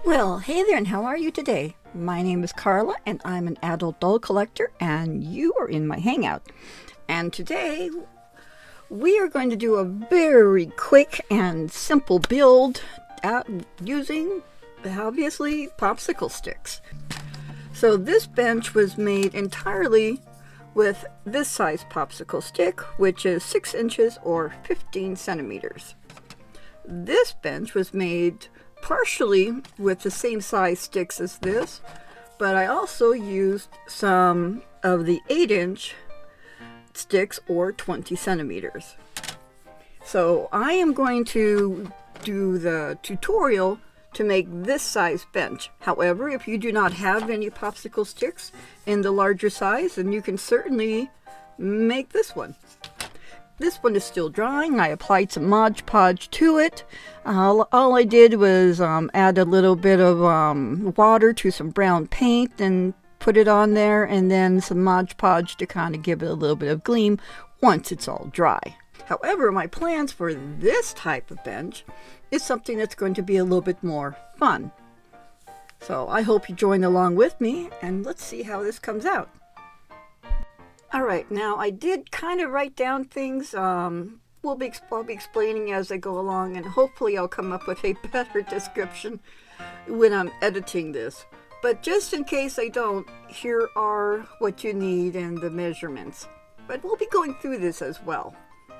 Well, hey there, and how are you today? My name is Carla, and I'm an adult doll collector, and you are in my hangout. And today, we are going to do a very quick and simple build using, obviously, popsicle sticks. So this bench was made entirely with this size popsicle stick, which is 6 inches or 15 centimeters. This bench was made partially with the same size sticks as this, but I also used some of the 8-inch sticks or 20 centimeters. So I am going to do the tutorial to make this size bench. However, if you do not have any popsicle sticks in the larger size, then you can certainly make this one. This one is still drying. I applied some Mod Podge to it. All I did was add a little bit of water to some brown paint and put it on there, and then some Mod Podge to kind of give it a little bit of gleam once it's all dry. However, my plans for this type of bench is something that's going to be a little bit more fun. So I hope you join along with me, and let's see how this comes out. Alright, now I did kind of write down things. I'll be explaining as I go along, and hopefully I'll come up with a better description when I'm editing this. But just in case I don't, here are what you need and the measurements. But we'll be going through this as well,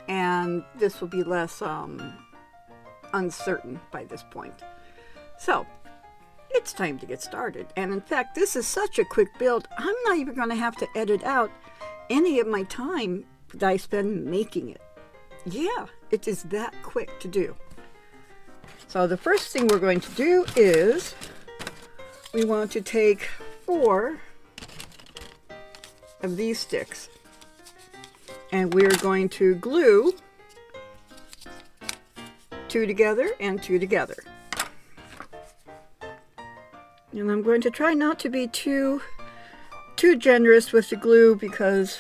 and this will be less uncertain by this point. So, it's time to get started. And in fact, this is such a quick build, I'm not even going to have to edit out any of my time that I spend making it. Yeah, it is that quick to do. So the first thing we're going to do is we want to take 4 of these sticks, and we're going to glue 2 together and 2 together. And I'm going to try not to be too generous with the glue because,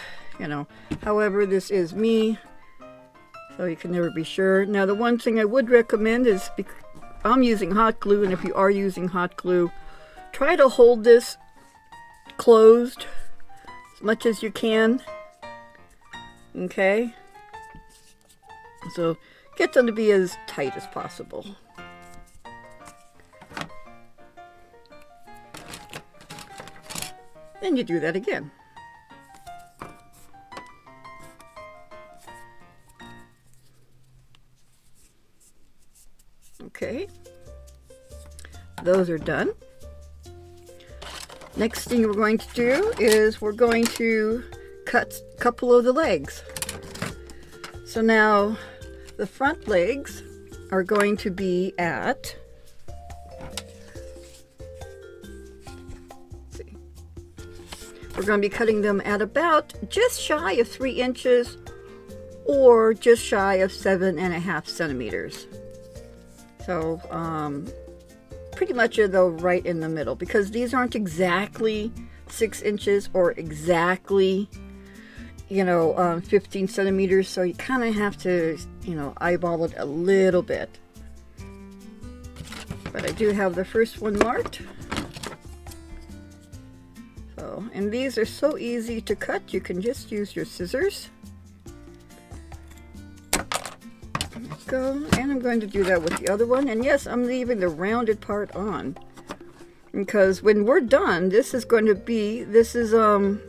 however, this is me, so you can never be sure. Now, the one thing I would recommend is, I'm using hot glue, and if you are using hot glue, try to hold this closed as much as you can. Okay? So, get them to be as tight as possible. Then you do that again. Okay, those are done. Next thing we're going to do is we're going to cut a couple of the legs. So now the front legs are going to be at, we're going to be cutting them at about just shy of 3 inches or just shy of 7.5 centimeters. So pretty much though right in the middle, because these aren't exactly 6 inches or exactly 15 centimeters, so you kind of have to eyeball it a little bit. But I do have the first one marked. And these are so easy to cut, you can just use your scissors. There we go. And I'm going to do that with the other one. And yes, I'm leaving the rounded part on, because when we're done, this is going to be an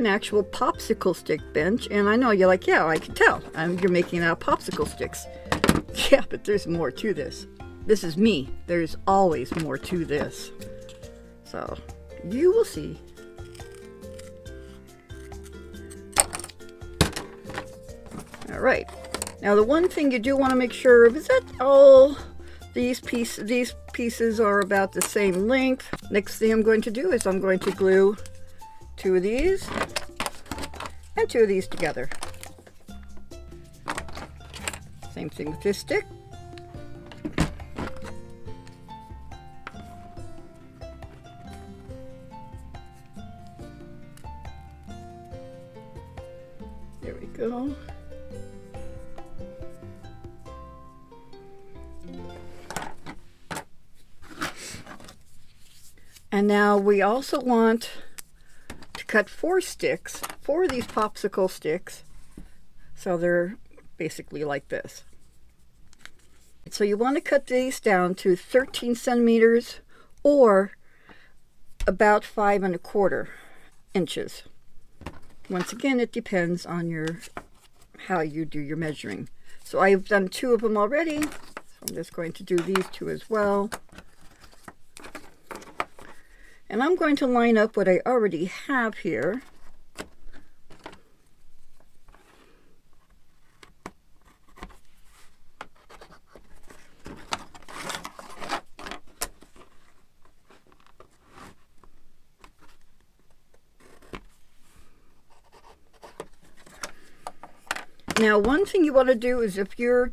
actual popsicle stick bench. And I know you're like, yeah, I can tell. You're making out popsicle sticks. Yeah, but there's more to this. This is me. There's always more to this. So you will see. All right. Now the one thing you do want to make sure of is that all these pieces are about the same length. Next thing I'm going to do is I'm going to glue 2 of these and 2 of these together. Same thing with this stick. There we go. And now we also want to cut 4 sticks, 4 of these popsicle sticks, so they're basically like this. So you want to cut these down to 13 centimeters or about 5 1/4 inches. Once again, it depends on how you do your measuring. So I've done 2 of them already, so I'm just going to do these 2 as well. And I'm going to line up what I already have here. Now, one thing you want to do is if you're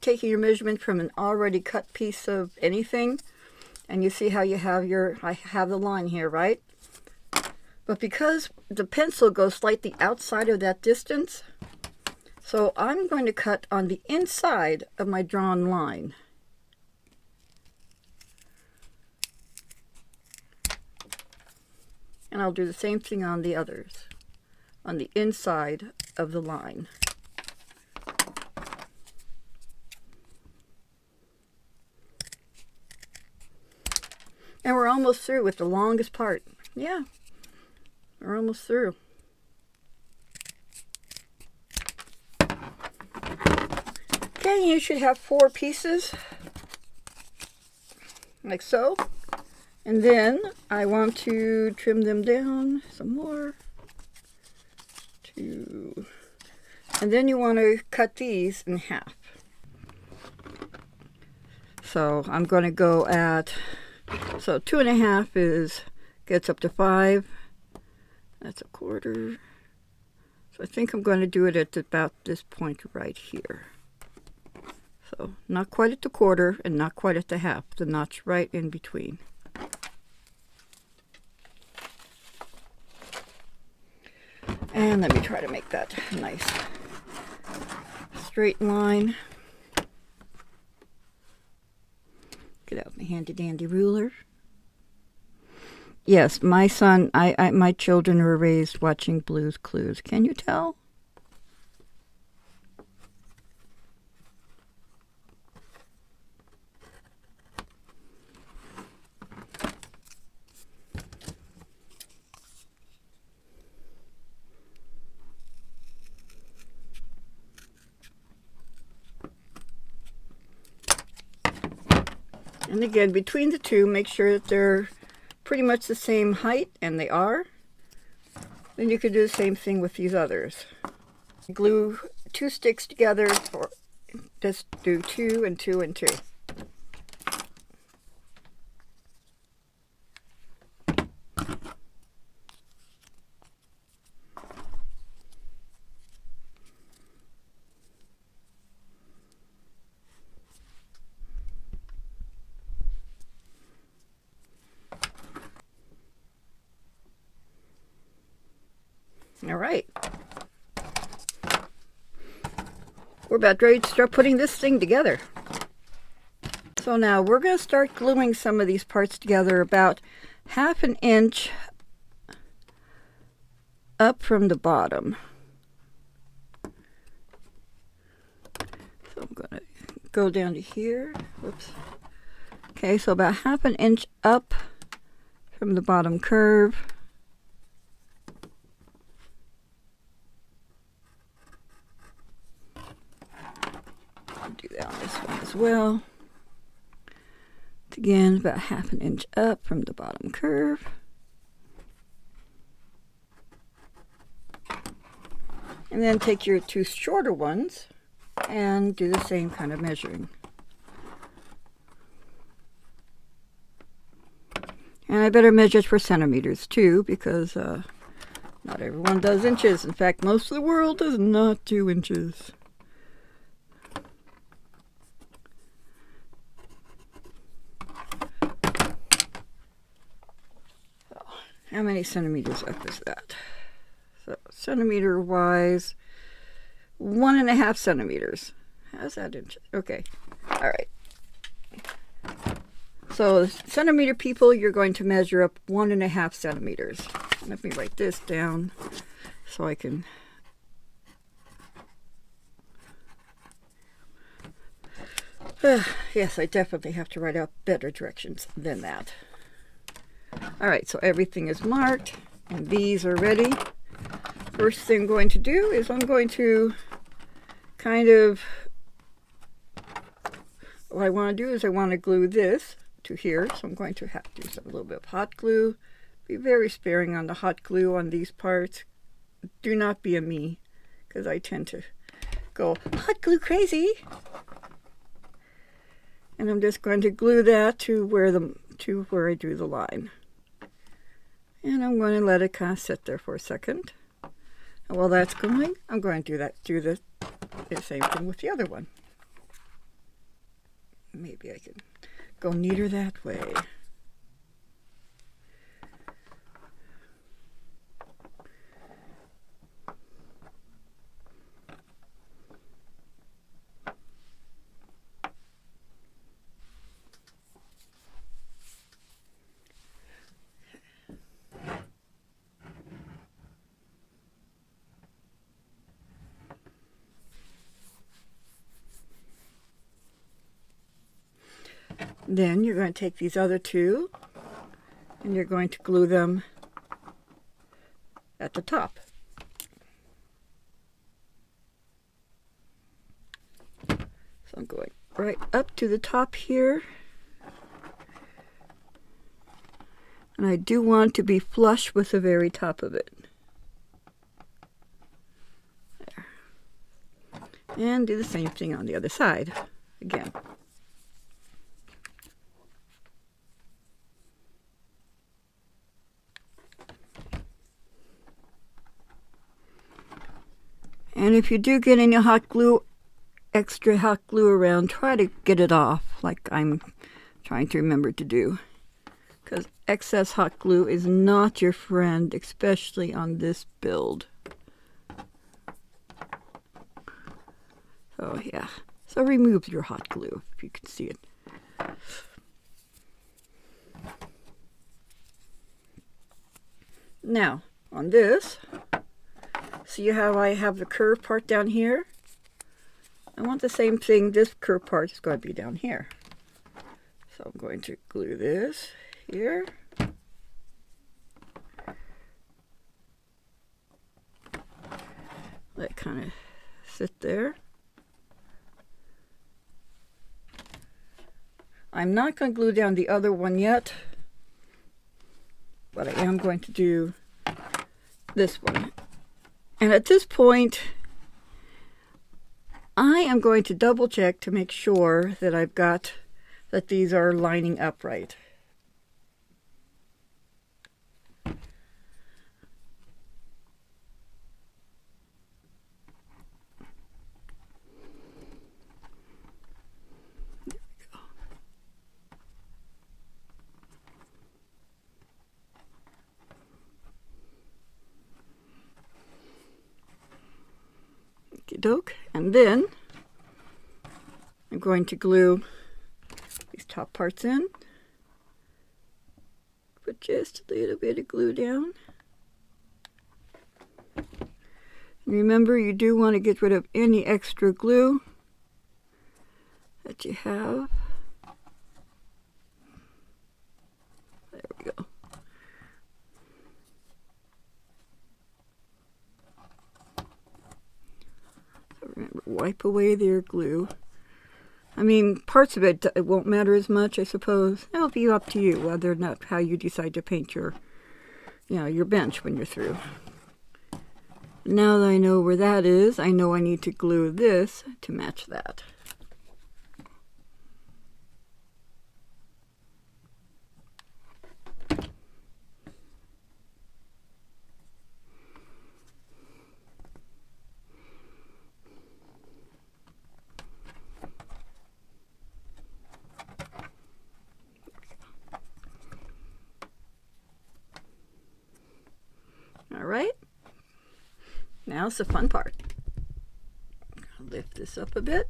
taking your measurement from an already cut piece of anything, and you see how you have I have the line here, right? But because the pencil goes slightly outside of that distance, so I'm going to cut on the inside of my drawn line. And I'll do the same thing on the others, on the inside of the line. And we're almost through with the longest part. Yeah, we're almost through. Okay, you should have 4 pieces, like so. And then I want to trim them down some more. And then you want to cut these in half. So I'm going to go at, so 2 1/2 gets up to 5. That's 1/4. So I think I'm going to do it at about this point right here. So not quite at the 1/4 and not quite at the half, the notch right in between. And let me try to make that nice straight line. Get out my handy dandy ruler. Yes, my son, my children were raised watching Blue's Clues. Can you tell? And again, between the 2, make sure that they're pretty much the same height, and they are. Then you could do the same thing with these others. Glue 2 sticks together, or just do 2 and 2 and 2. All right. We're about ready to start putting this thing together. So now we're going to start gluing some of these parts together about 1/2 inch up from the bottom. So I'm going to go down to here. Whoops. Okay, so about 1/2 inch up from the bottom curve. Do that on this one as well. Again, about 1/2 inch up from the bottom curve. And then take your 2 shorter ones and do the same kind of measuring. And I better measure it for centimeters too, because not everyone does inches. In fact, most of the world does not do inches. How many centimeters up is that? So centimeter wise, 1.5 centimeters. How's that inches? Okay. All right. So centimeter people, you're going to measure up 1.5 centimeters. Let me write this down so I can. Yes, I definitely have to write out better directions than that. All right, so everything is marked and these are ready. First thing I'm going to do is I'm going to kind of, what I want to do is I want to glue this to here. So I'm going to have to use a little bit of hot glue. Be very sparing on the hot glue on these parts. Do not be a me, because I tend to go hot glue crazy. And I'm just going to glue that to where I drew the line. And I'm going to let it kind of sit there for a second. And while that's going, I'm going to do the same thing with the other one. Maybe I can go neater that way. Then you're going to take these other two and you're going to glue them at the top. So I'm going right up to the top here. And I do want to be flush with the very top of it. There. And do the same thing on the other side again. And if you do get any extra hot glue around, try to get it off like I'm trying to remember to do. Because excess hot glue is not your friend, especially on this build. So yeah, so remove your hot glue if you can see it. Now, on this, see how I have the curved part down here? I want the same thing. This curved part is going to be down here. So I'm going to glue this here. Let it kind of sit there. I'm not going to glue down the other one yet, but I am going to do this one. And at this point, I am going to double check to make sure that that these are lining up right. Doke, and then I'm going to glue these top parts in. Put just a little bit of glue down. Remember, you do want to get rid of any extra glue that you have. There we go. Remember, wipe away their glue. I mean, parts of it won't matter as much, I suppose. It'll be up to you whether or not how you decide to paint your bench when you're through. Now that I know where that is, I know I need to glue this to match that. All right, now it's the fun part. I'll lift this up a bit.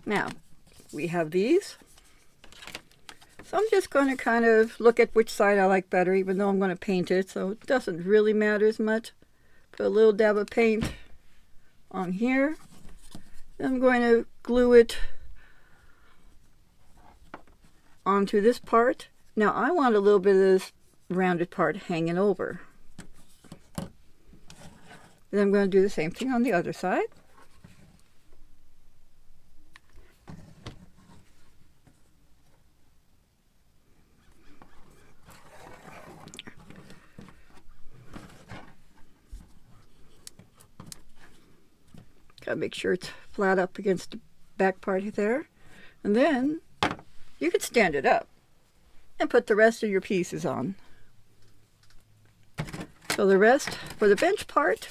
Now, we have these. So I'm just going to kind of look at which side I like better, even though I'm going to paint it, so it doesn't really matter as much. Put a little dab of paint on here. Then I'm going to glue it onto this part. Now I want a little bit of this rounded part hanging over. Then I'm going to do the same thing on the other side. Gotta make sure it's flat up against the back part there. And then you can stand it up and put the rest of your pieces on. So the rest for the bench part,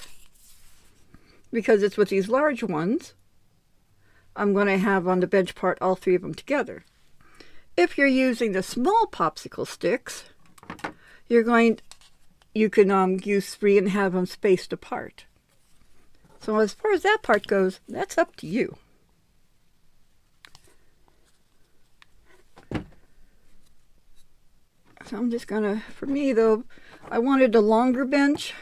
because it's with these large ones, I'm going to have on the bench part all three of them together. If you're using the small popsicle sticks, you can use three and have them spaced apart. So as far as that part goes, that's up to you. So I'm just gonna, for me though, I wanted a longer bench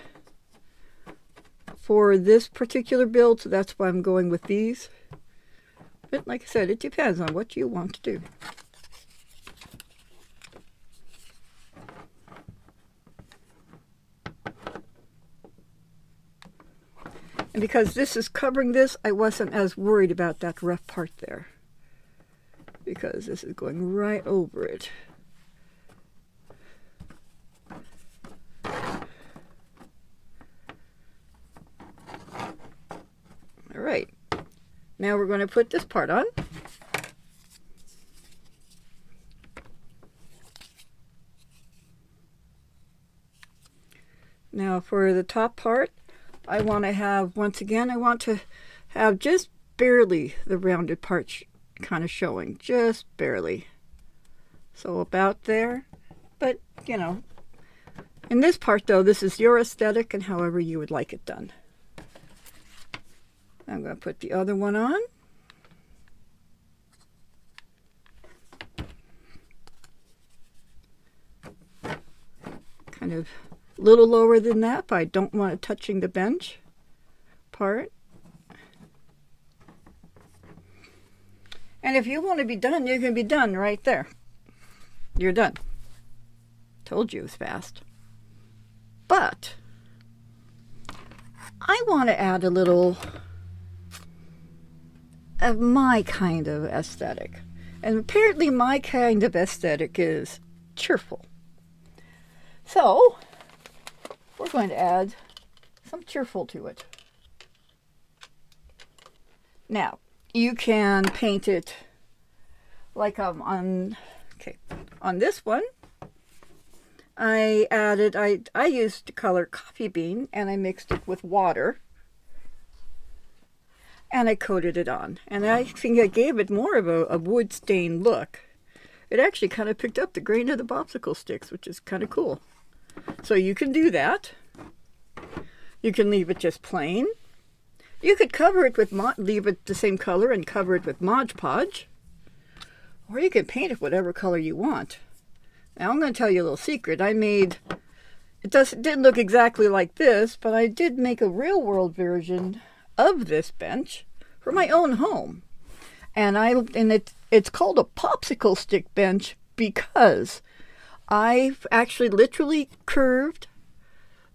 for this particular build, so that's why I'm going with these. But like I said, it depends on what you want to do. And because this is covering this, I wasn't as worried about that rough part there, because this is going right over it. All right, now we're going to put this part on. Now for the top part, I want to have, once again, I want to have just barely the rounded part kind of showing, just barely. So about there, but you know, in this part though, this is your aesthetic and however you would like it done. I'm going to put the other one on. Kind of a little lower than that, but I don't want it touching the bench part. And if you want to be done, you can be done right there. You're done. Told you it was fast. But I want to add a little of my kind of aesthetic. And apparently my kind of aesthetic is cheerful. So we're going to add some cheerful to it. Now, you can paint it like on this one. I used the color coffee bean and I mixed it with water and I coated it on. And I think I gave it more of a wood stain look. It actually kind of picked up the grain of the popsicle sticks, which is kind of cool. So you can do that. You can leave it just plain. You could cover it with, leave it the same color and cover it with Mod Podge. Or you can paint it whatever color you want. Now I'm going to tell you a little secret. It didn't look exactly like this, but I did make a real world version of this bench for my own home. And it's called a popsicle stick bench because I've actually literally curved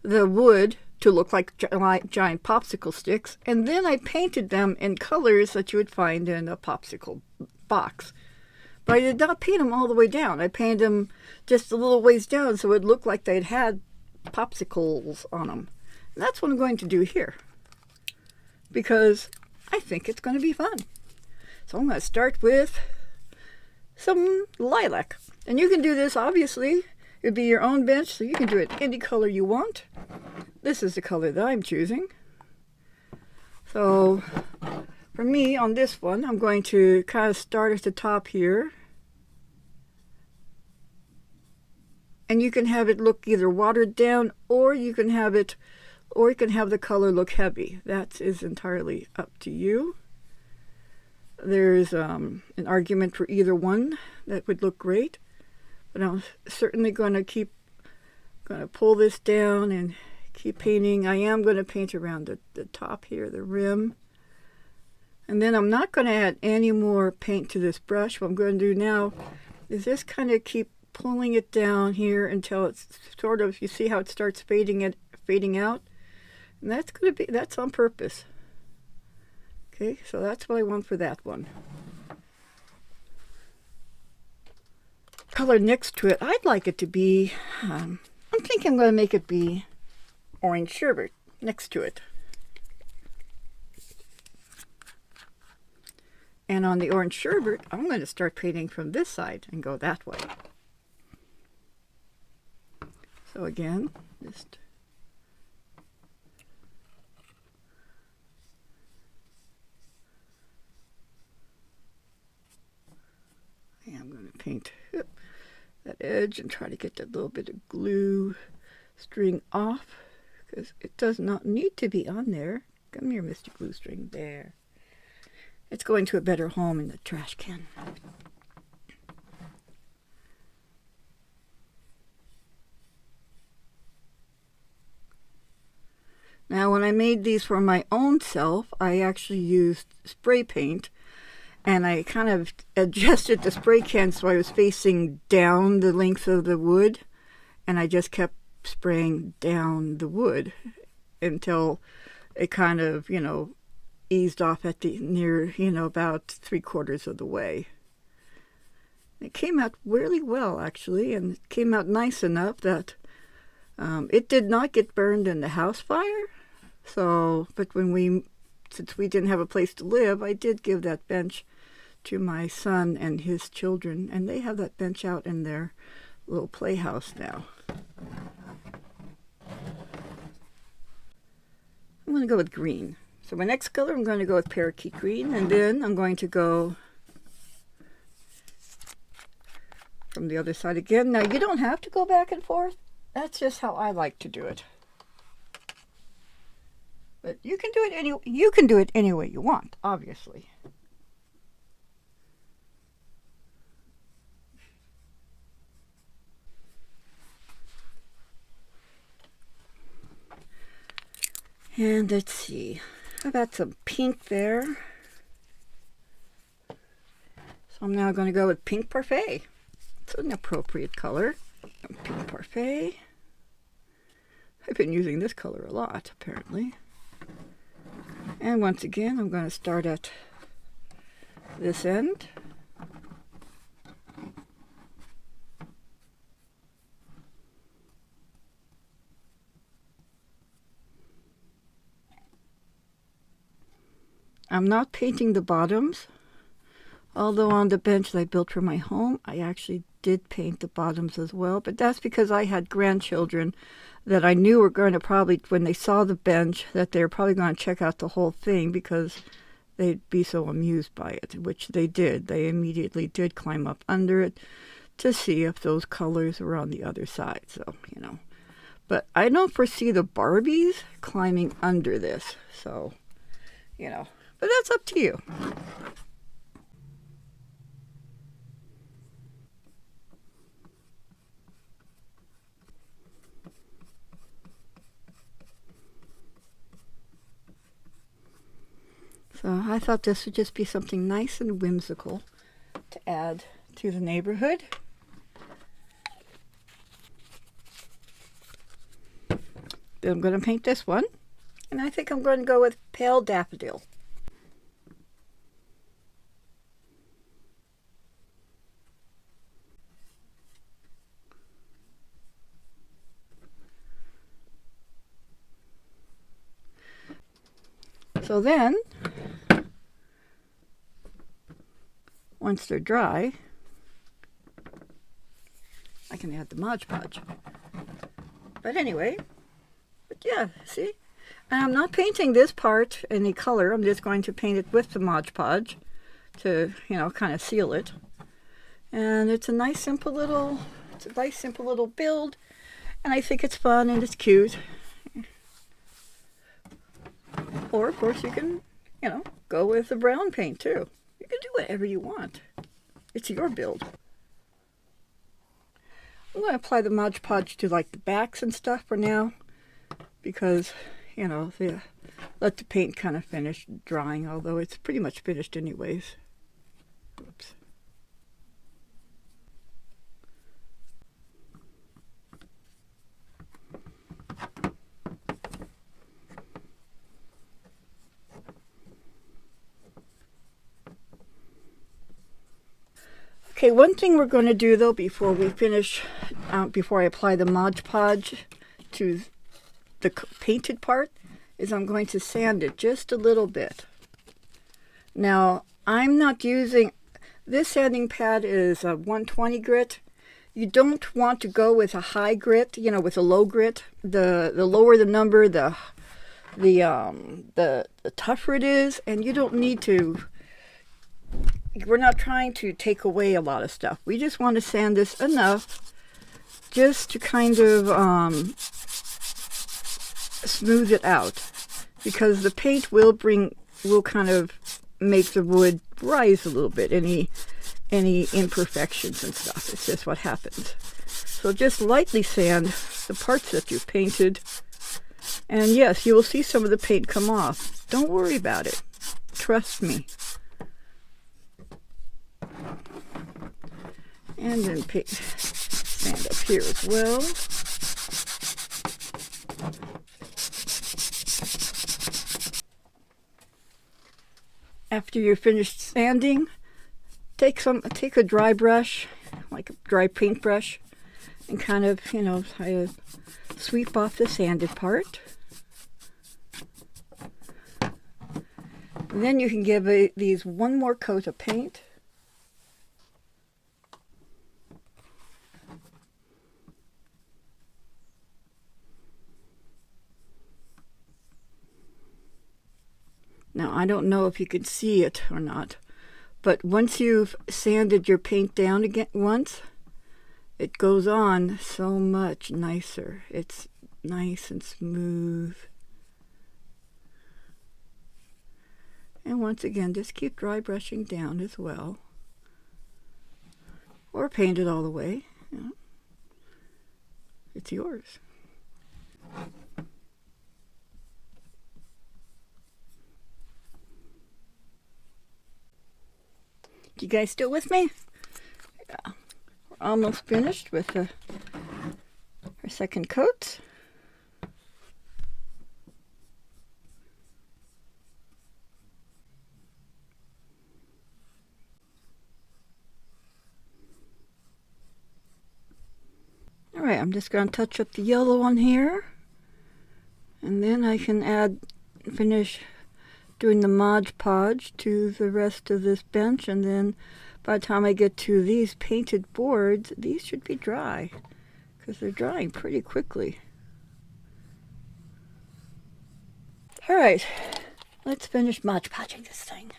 the wood to look like giant popsicle sticks, and then I painted them in colors that you would find in a popsicle box. But I did not paint them all the way down. I painted them just a little ways down so it looked like they'd had popsicles on them. And that's what I'm going to do here, because I think it's going to be fun. So I'm going to start with some lilac. And you can do this, obviously. It'd be your own bench, so you can do it any color you want. This is the color that I'm choosing. So for me, on this one, I'm going to kind of start at the top here. And you can have it look either watered down, or you can have the color look heavy. That is entirely up to you. there's an argument for either one that would look great. But I'm certainly going to pull this down and keep painting. I am going to paint around the top here, the rim. And then I'm not going to add any more paint to this brush. What I'm going to do now is just kind of keep pulling it down here until it's sort of, you see how it starts fading out? And that's on purpose. Okay, so that's what I want for that one. Color next to it, I'd like it to be, I'm thinking I'm going to make it be orange sherbet next to it. And on the orange sherbet, I'm going to start painting from this side and go that way. So again, just I'm going to paint that edge and try to get that little bit of glue string off, because it does not need to be on there. Come here, Mr. Glue String. There. It's going to a better home in the trash can. Now, when I made these for my own self, I actually used spray paint, and I kind of adjusted the spray can so I was facing down the length of the wood, and I just kept spraying down the wood until it kind of, eased off at the near, about 3/4 of the way. It came out really well, actually, and it came out nice enough that it did not get burned in the house fire. So, but since we didn't have a place to live, I did give that bench to my son and his children, and they have that bench out in their little playhouse now. I'm going to go with green. So my next color, I'm going to go with parakeet green, and then I'm going to go from the other side again. Now, you don't have to go back and forth. That's just how I like to do it. But you can do it any way you want, obviously. And let's see, how about some pink there? So I'm now going to go with pink parfait. It's an appropriate color. Pink parfait. I've been using this color a lot, apparently. And once again, I'm going to start at this end. I'm not painting the bottoms, although on the bench that I built for my home, I actually did paint the bottoms as well, but that's because I had grandchildren that I knew were going to probably, when they saw the bench, that they were probably going to check out the whole thing because they'd be so amused by it, which they did. They immediately did climb up under it to see if those colors were on the other side, so, But I don't foresee the Barbies climbing under this, so, But that's up to you. So I thought this would just be something nice and whimsical to add to the neighborhood. Then I'm going to paint this one, and I think I'm going to go with Pale Daffodil. So then, once they're dry, I can add the Mod Podge. But anyway, yeah, see? And I'm not painting this part any color. I'm just going to paint it with the Mod Podge to, kind of seal it. And it's a nice simple little build. And I think it's fun and it's cute. Or, of course, you can, go with the brown paint, too. You can whatever you want. It's your build. I'm going to apply the Mod Podge to like the backs and stuff for now, because, you know, let the paint kind of finish drying, although it's pretty much finished anyways. Oops. Okay, one thing we're going to do though before we finish, before I apply the Mod Podge to the painted part, is I'm going to sand it just a little bit. Now, I'm not using, this sanding pad is a 120 grit. You don't want to go with a high grit, you know, with a low grit. The lower the number, the tougher it is, and you don't need to. We're not trying to take away a lot of stuff. We just want to sand this enough just to kind of smooth it out, because the paint will kind of make the wood rise a little bit, any imperfections and stuff. It's just what happens. So just lightly sand the parts that you've painted, and yes, you will see some of the paint come off. Don't worry about it. Trust me. And then sand up here as well. After you're finished sanding, take a dry brush, like a dry paintbrush, and kind of, you know, sweep off the sanded part. And then you can give these one more coat of paint. Now, I don't know if you can see it or not, but once you've sanded your paint down again once, it goes on so much nicer. It's nice and smooth. And once again, just keep dry brushing down as well. Or paint it all the way. You know. It's yours. You guys still with me? Yeah. We're almost finished with our second coat. Alright, I'm just going to touch up the yellow on here. And then I can finish doing the Mod Podge to the rest of this bench, and then by the time I get to these painted boards, these should be dry, because they're drying pretty quickly. Alright, let's finish Mod Podging this thing.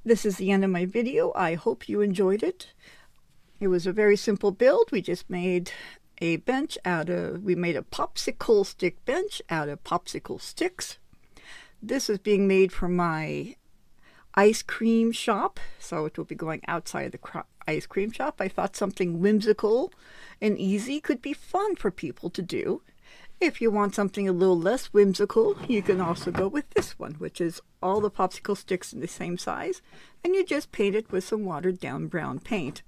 This is the end of my video. I hope you enjoyed it. It was a very simple build. We just made a bench we made a popsicle stick bench out of popsicle sticks. This is being made for my ice cream shop, so it will be going outside the ice cream shop. I thought something whimsical and easy could be fun for people to do. If you want something a little less whimsical, you can also go with this one, which is all the popsicle sticks in the same size, and you just paint it with some watered down brown paint.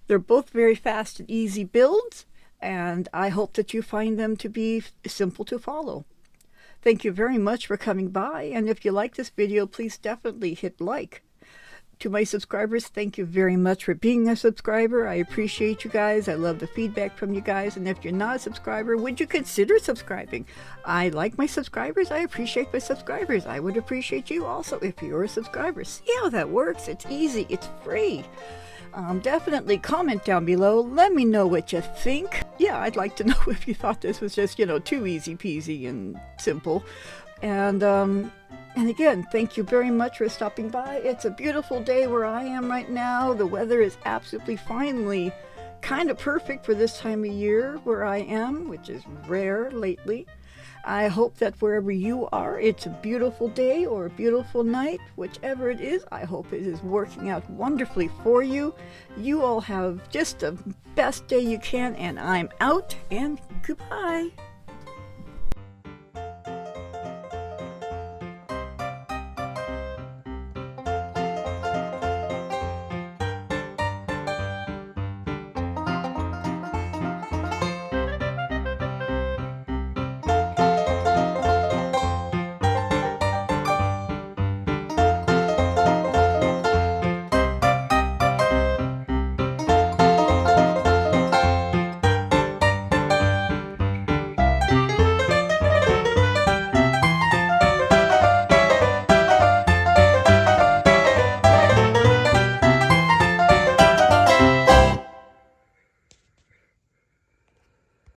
They're both very fast and easy builds, and I hope that you find them to be simple to follow. Thank you very much for coming by, and if you like this video, please definitely hit like. To my subscribers, thank you very much for being a subscriber. I appreciate you guys. I love the feedback from you guys. And if you're not a subscriber, would you consider subscribing? I like my subscribers. I appreciate my subscribers. I would appreciate you also if you're a subscriber. See how that works? It's easy. It's free. Definitely comment down below. Let me know what you think. Yeah, I'd like to know if you thought this was just, you know, too easy peasy and simple. And And again, thank you very much for stopping by. It's a beautiful day where I am right now. The weather is absolutely finally kind of perfect for this time of year where I am, which is rare lately. I hope that wherever you are, it's a beautiful day or a beautiful night. Whichever it is, I hope it is working out wonderfully for you. You all have just the best day you can, and I'm out, and goodbye.